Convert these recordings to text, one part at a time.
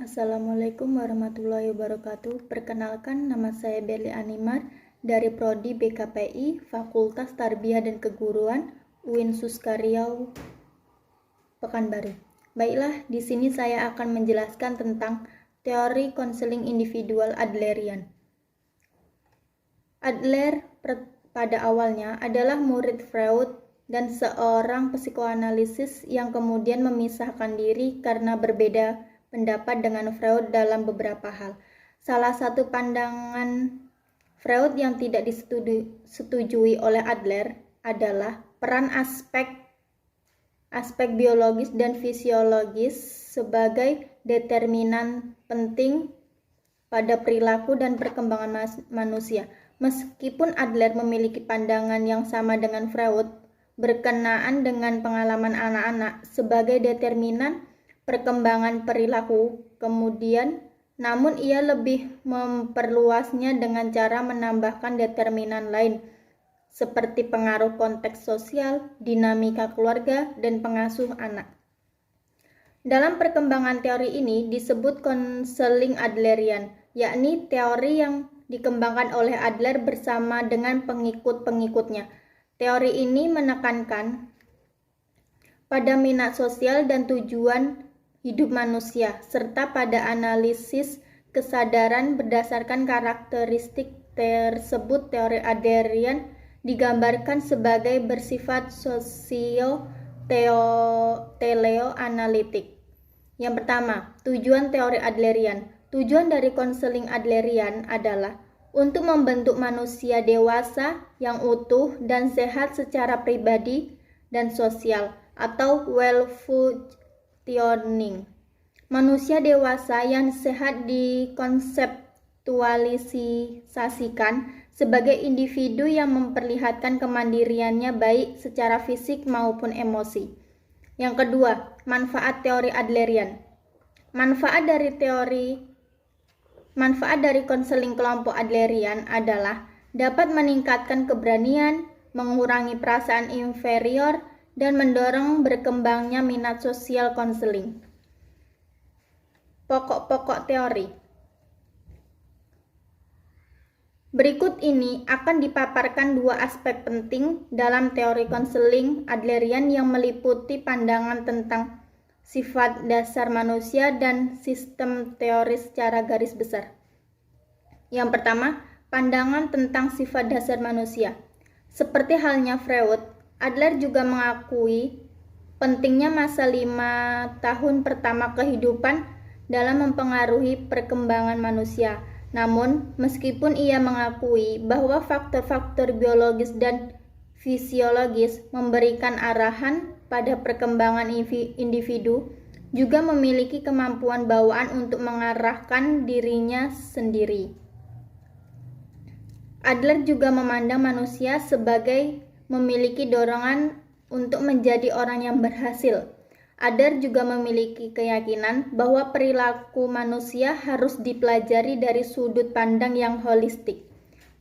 Assalamualaikum warahmatullahi wabarakatuh. Perkenalkan, nama saya Berli Animar dari Prodi BKPI, Fakultas Tarbiyah dan Keguruan, UIN Suska Riau, Pekanbaru. Baiklah, di sini saya akan menjelaskan tentang teori konseling individual Adlerian. Adler pada awalnya adalah murid Freud dan seorang psikoanalisis yang kemudian memisahkan diri karena berbeda pendapat dengan Freud dalam beberapa hal. Salah satu pandangan Freud yang tidak disetujui oleh Adler adalah peran aspek biologis dan fisiologis sebagai determinan penting pada perilaku dan perkembangan manusia. Meskipun Adler memiliki pandangan yang sama dengan Freud berkenaan dengan pengalaman anak-anak sebagai determinan perkembangan perilaku, namun ia lebih memperluasnya dengan cara menambahkan determinan lain seperti pengaruh konteks sosial, dinamika keluarga, dan pengasuh anak. Dalam perkembangan teori ini disebut konseling Adlerian, yakni teori yang dikembangkan oleh Adler bersama dengan pengikut-pengikutnya. Teori ini menekankan pada minat sosial dan tujuan hidup manusia, serta pada analisis kesadaran berdasarkan karakteristik tersebut. Teori Adlerian digambarkan sebagai bersifat sosio-teleoanalitik. Yang pertama, tujuan teori Adlerian. Tujuan dari konseling Adlerian adalah untuk membentuk manusia dewasa yang utuh dan sehat secara pribadi dan sosial, atau well-functioning. Manusia dewasa yang sehat dikonseptualisasikan sebagai individu yang memperlihatkan kemandiriannya baik secara fisik maupun emosi. Yang kedua, manfaat teori Adlerian. Manfaat dari konseling kelompok Adlerian adalah dapat meningkatkan keberanian, mengurangi perasaan inferior, dan mendorong berkembangnya minat sosial konseling. Pokok-pokok teori. Berikut ini akan dipaparkan dua aspek penting dalam teori konseling Adlerian yang meliputi pandangan tentang sifat dasar manusia dan sistem teori secara garis besar. Yang pertama, pandangan tentang sifat dasar manusia. Seperti halnya Freud, Adler juga mengakui pentingnya masa 5 tahun pertama kehidupan dalam mempengaruhi perkembangan manusia. Namun, meskipun ia mengakui bahwa faktor-faktor biologis dan fisiologis memberikan arahan pada perkembangan individu, juga memiliki kemampuan bawaan untuk mengarahkan dirinya sendiri. Adler juga memandang manusia sebagai memiliki dorongan untuk menjadi orang yang berhasil. Adler juga memiliki keyakinan bahwa perilaku manusia harus dipelajari dari sudut pandang yang holistik.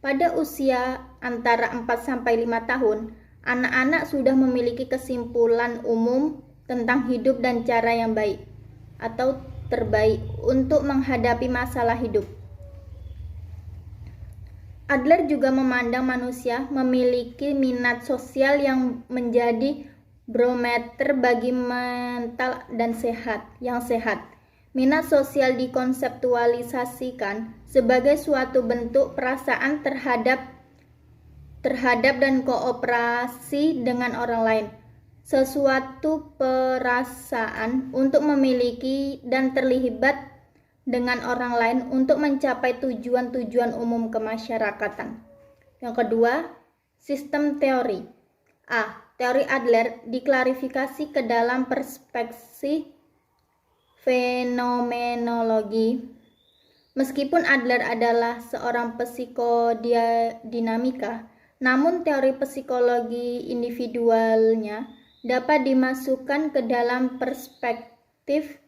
Pada usia antara 4-5 tahun, anak-anak sudah memiliki kesimpulan umum tentang hidup dan cara yang baik atau terbaik untuk menghadapi masalah hidup. Adler juga memandang manusia memiliki minat sosial yang menjadi barometer bagi mental dan yang sehat. Minat sosial dikonseptualisasikan sebagai suatu bentuk perasaan terhadap dan kooperasi dengan orang lain. Sesuatu perasaan untuk memiliki dan terlibat dengan orang lain untuk mencapai tujuan-tujuan umum kemasyarakatan. Yang kedua, sistem teori. Teori Adler diklarifikasi ke dalam perspektif fenomenologi. Meskipun Adler adalah seorang psikodinamika, namun teori psikologi individualnya dapat dimasukkan ke dalam perspektif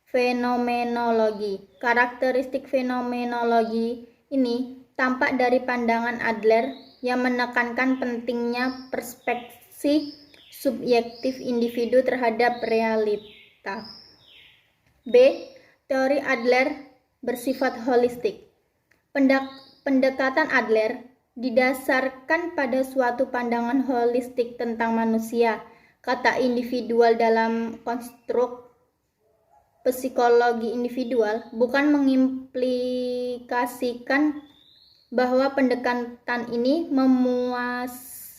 fenomenologi. Karakteristik fenomenologi ini tampak dari pandangan Adler yang menekankan pentingnya perspektif subjektif individu terhadap realita. B. Teori Adler bersifat holistik. Pendekatan Adler didasarkan pada suatu pandangan holistik tentang manusia. Kata individual dalam konstruk psikologi individual bukan mengimplikasikan bahwa pendekatan ini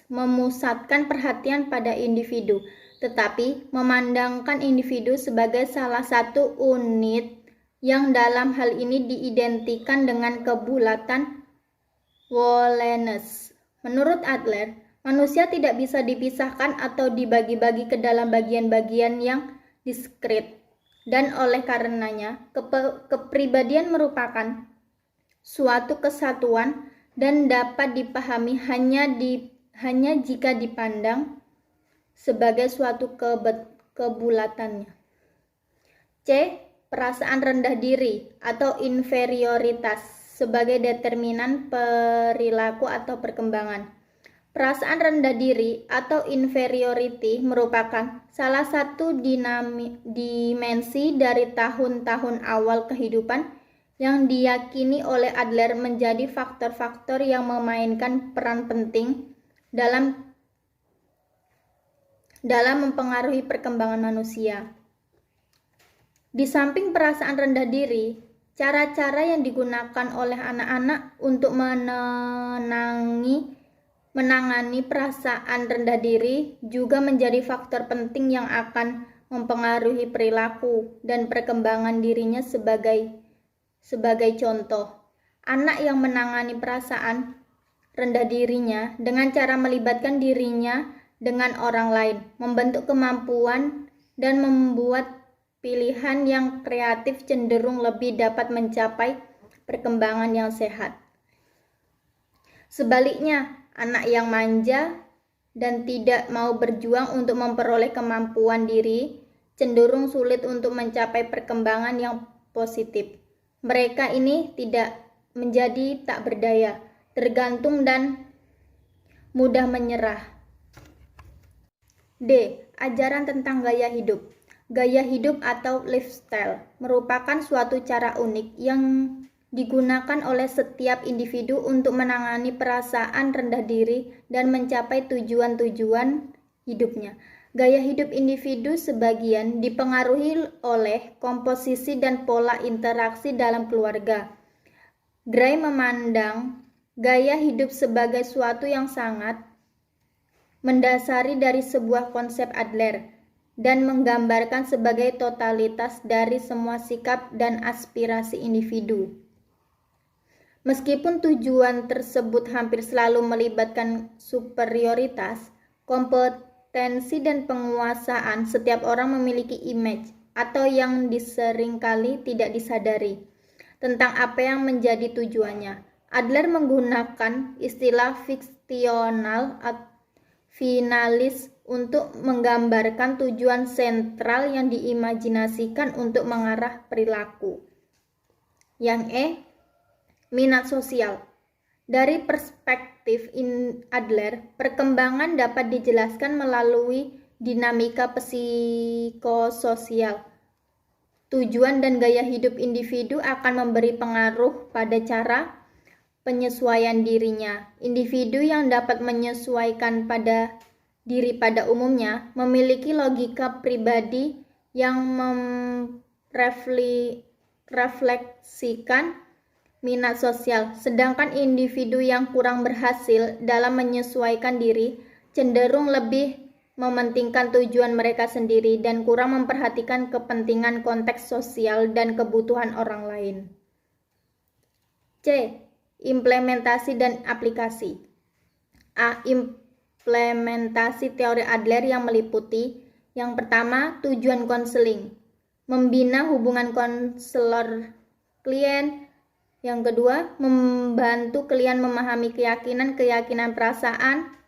memusatkan perhatian pada individu, tetapi memandangkan individu sebagai salah satu unit yang dalam hal ini diidentikan dengan kebulatan Wholeness. Menurut Adler, manusia tidak bisa dipisahkan atau dibagi-bagi ke dalam bagian-bagian yang diskrit, dan oleh karenanya kepribadian merupakan suatu kesatuan dan dapat dipahami hanya jika dipandang sebagai suatu kebulatannya. C. Perasaan rendah diri atau inferioritas sebagai determinan perilaku atau perkembangan. Perasaan rendah diri atau inferiority merupakan salah satu dimensi dari tahun-tahun awal kehidupan yang diyakini oleh Adler menjadi faktor-faktor yang memainkan peran penting dalam mempengaruhi perkembangan manusia. Di samping perasaan rendah diri, cara-cara yang digunakan oleh anak-anak untuk menangani perasaan rendah diri juga menjadi faktor penting yang akan mempengaruhi perilaku dan perkembangan dirinya. Sebagai contoh, anak yang menangani perasaan rendah dirinya dengan cara melibatkan dirinya dengan orang lain, membentuk kemampuan, dan membuat pilihan yang kreatif cenderung lebih dapat mencapai perkembangan yang sehat. Sebaliknya, anak yang manja dan tidak mau berjuang untuk memperoleh kemampuan diri cenderung sulit untuk mencapai perkembangan yang positif. Mereka ini menjadi tak berdaya, tergantung dan mudah menyerah. D. Ajaran tentang gaya hidup. Gaya hidup atau lifestyle merupakan suatu cara unik yang digunakan oleh setiap individu untuk menangani perasaan rendah diri dan mencapai tujuan-tujuan hidupnya. Gaya hidup individu sebagian dipengaruhi oleh komposisi dan pola interaksi dalam keluarga. Gray memandang gaya hidup sebagai suatu yang sangat mendasari dari sebuah konsep Adler dan menggambarkan sebagai totalitas dari semua sikap dan aspirasi individu. Meskipun tujuan tersebut hampir selalu melibatkan superioritas, kompetensi dan penguasaan, setiap orang memiliki image atau yang seringkali tidak disadari tentang apa yang menjadi tujuannya. Adler menggunakan istilah fiksional finalis untuk menggambarkan tujuan sentral yang diimajinasikan untuk mengarah perilaku. Yang E. Minat sosial. Dari perspektif Adler, perkembangan dapat dijelaskan melalui dinamika psikososial. Tujuan dan gaya hidup individu akan memberi pengaruh pada cara penyesuaian dirinya. Individu yang dapat menyesuaikan diri pada umumnya memiliki logika pribadi yang merefleksikan minat sosial, sedangkan individu yang kurang berhasil dalam menyesuaikan diri cenderung lebih mementingkan tujuan mereka sendiri dan kurang memperhatikan kepentingan konteks sosial dan kebutuhan orang lain. C. Implementasi dan aplikasi. A. Implementasi teori Adler yang meliputi yang pertama, tujuan konseling, membina hubungan konselor klien. Yang kedua, membantu klien memahami keyakinan, perasaan,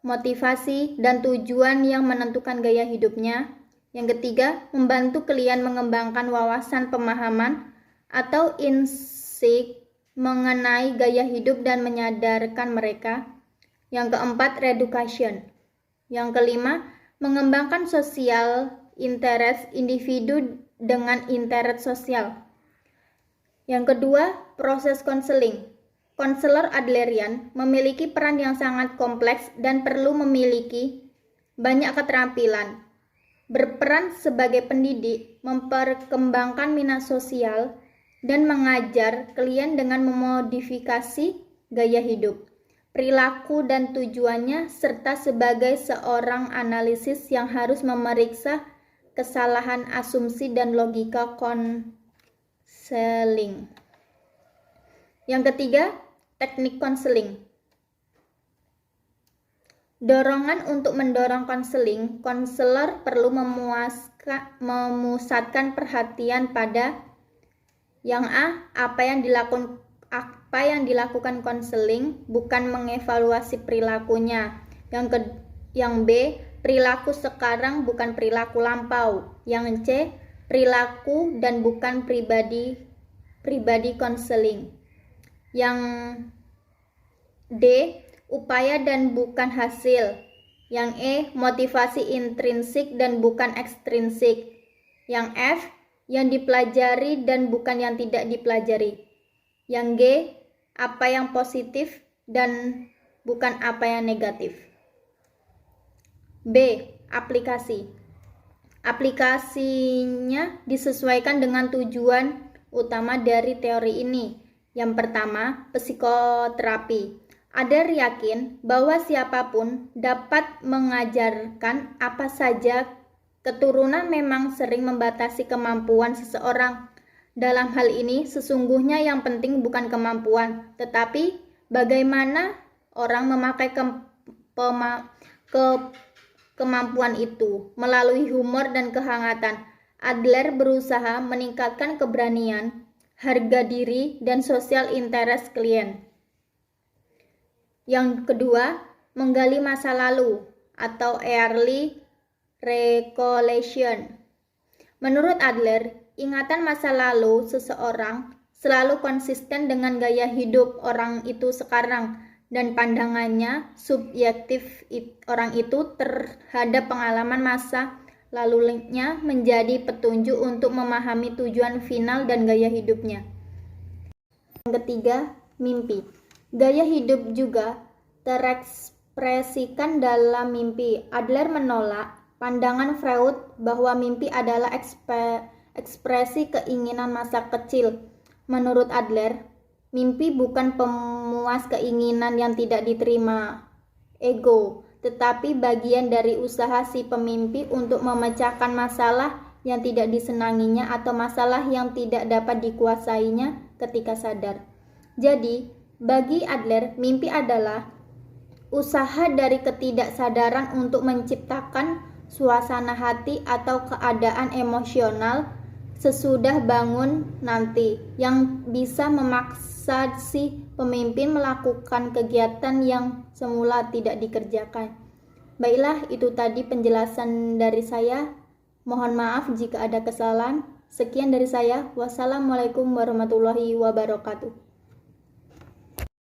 motivasi, dan tujuan yang menentukan gaya hidupnya. Yang ketiga, membantu klien mengembangkan wawasan pemahaman atau insight mengenai gaya hidup dan menyadarkan mereka. Yang keempat, reeducation. Yang kelima, mengembangkan social interest individu dengan interaksi sosial. Yang kedua, proses konseling. Konselor Adlerian memiliki peran yang sangat kompleks dan perlu memiliki banyak keterampilan. Berperan sebagai pendidik, memperkembangkan minat sosial, dan mengajar klien dengan memodifikasi gaya hidup, perilaku dan tujuannya, serta sebagai seorang analisis yang harus memeriksa kesalahan asumsi dan logika konseling. Yang ketiga, teknik konseling. Dorongan untuk mendorong konseling, konselor perlu memusatkan perhatian pada yang apa yang dilakukan konseling, bukan mengevaluasi perilakunya. Yang B, perilaku sekarang bukan perilaku lampau. Yang C, perilaku dan bukan pribadi konseling. Yang D, upaya dan bukan hasil. Yang E, motivasi intrinsik dan bukan ekstrinsik. Yang F, yang dipelajari dan bukan yang tidak dipelajari. Yang G, apa yang positif dan bukan apa yang negatif. B, aplikasi. Aplikasinya disesuaikan dengan tujuan utama dari teori ini. Yang pertama, psikoterapi. Adler yakin bahwa siapapun dapat mengajarkan apa saja. Keturunan memang sering membatasi kemampuan seseorang. Dalam hal ini, sesungguhnya yang penting bukan kemampuan, tetapi bagaimana orang memakai kemampuan itu melalui humor dan kehangatan. Adler berusaha meningkatkan keberanian, harga diri, dan social interest klien. Yang kedua, menggali masa lalu atau early recollection. Menurut Adler, ingatan masa lalu seseorang selalu konsisten dengan gaya hidup orang itu sekarang dan pandangannya subjektif orang itu terhadap pengalaman masa lalunya menjadi petunjuk untuk memahami tujuan final dan gaya hidupnya. Yang ketiga, mimpi. Gaya hidup juga terekspresikan dalam mimpi. Adler menolak pandangan Freud bahwa mimpi adalah ekspresi keinginan masa kecil. Menurut Adler, mimpi bukan pemuas keinginan yang tidak diterima ego, tetapi bagian dari usaha si pemimpi untuk memecahkan masalah yang tidak disenanginya atau masalah yang tidak dapat dikuasainya ketika sadar. Jadi, bagi Adler, mimpi adalah usaha dari ketidaksadaran untuk menciptakan suasana hati atau keadaan emosional sesudah bangun nanti yang bisa memaksa si pemimpin melakukan kegiatan yang semula tidak dikerjakan. Baiklah, itu tadi penjelasan dari saya. Mohon maaf jika ada kesalahan. Sekian dari saya. Wassalamualaikum warahmatullahi wabarakatuh.